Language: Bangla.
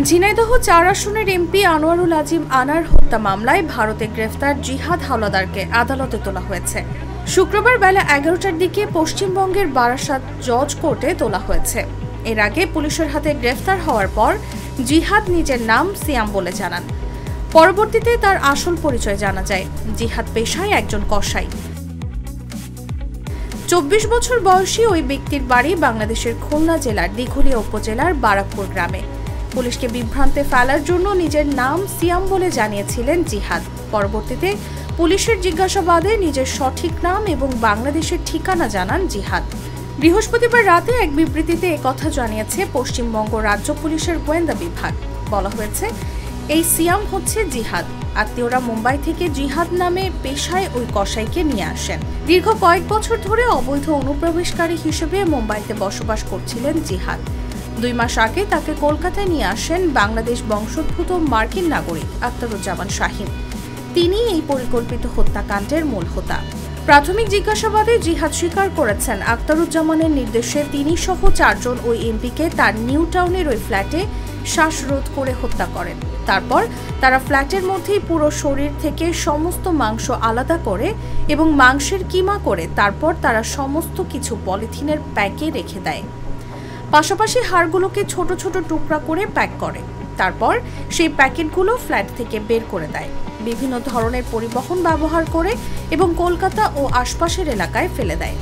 ঝিনাইদহ ৪ আসনের এমপি আনোয়ারুল আজিম আনার হত্যা মামলায় ভারতে গ্রেফতার জিহাদ হাওলাদারকে আদালতে তোলা হয়েছে। শুক্রবার বেলা ১১টার দিকে পশ্চিমবঙ্গের বারাসাত জজ কোর্টে তোলা হয়েছে। এর আগে পুলিশের হাতে গ্রেফতার হওয়ার পর জিহাদ নিজের নাম সিয়াম বলে জানান। পরবর্তীতে তার আসল পরিচয় জানা যায়। জিহাদ পেশায় একজন কসাই। ২৪ বছর বয়সী ওই ব্যক্তির বাড়ি বাংলাদেশের খুলনা জেলার দিঘলিয়া উপজেলার বারাকপুর গ্রামে। পুলিশকে বিভ্রান্তে ফেলার জন্য নিজের নাম সিয়াম বলে জানিয়েছিলেন জিহাদ। পরবর্তীতে পুলিশের জিজ্ঞাসাবাদে নিজের সঠিক নাম এবং বাংলাদেশের ঠিকানা জানান জিহাদ। বৃহস্পতিবার রাতে এক বিবৃতিতে একথা জানিয়েছে পশ্চিমবঙ্গ রাজ্য পুলিশের গোয়েন্দা বিভাগ। বলা হয়েছে, এই সিয়াম হচ্ছে জিহাদ। আত্মীয়রা মুম্বাই থেকে জিহাদ নামে পেশায় ওই কসাইকে নিয়ে আসেন। দীর্ঘ কয়েক বছর ধরে অবৈধ অনুপ্রবেশকারী হিসেবে মুম্বাইতে বসবাস করছিলেন জিহাদ। ২ মাস আগে তাকে কলকাতায় নিয়ে আসেন বাংলাদেশ বংশোদ্ভূত মার্কিন নাগরিক আখতারুজ্জামান শাহীন। তিনি এই পরিকল্পিত হত্যাকাণ্ডের মূল হোতা। প্রাথমিক জিজ্ঞাসাবাদে জিহাদ স্বীকার করেছেন আখতারুজ্জামানের নির্দেশে তিনি সহ ৪ জন ওই এমপিকে তার নিউ টাউনের ওই ফ্ল্যাটে শ্বাসরোধ করে হত্যা করেন। তারপর তারা ফ্ল্যাটের মধ্যেই পুরো শরীর থেকে সমস্ত মাংস আলাদা করে এবং মাংসের কিমা করে তারপর তারা সমস্ত কিছু পলিথিনের প্যাকে রেখে দেয়। পাশাপাশি হাড়গুলোকে ছোট ছোট টুকরা করে প্যাক করে। তারপর সেই প্যাকেটগুলো ফ্ল্যাট থেকে বের করে দেয়। বিভিন্ন ধরনের পরিবহন ব্যবহার করে এবং কলকাতা ও আশপাশের এলাকায় ফেলে দেয়।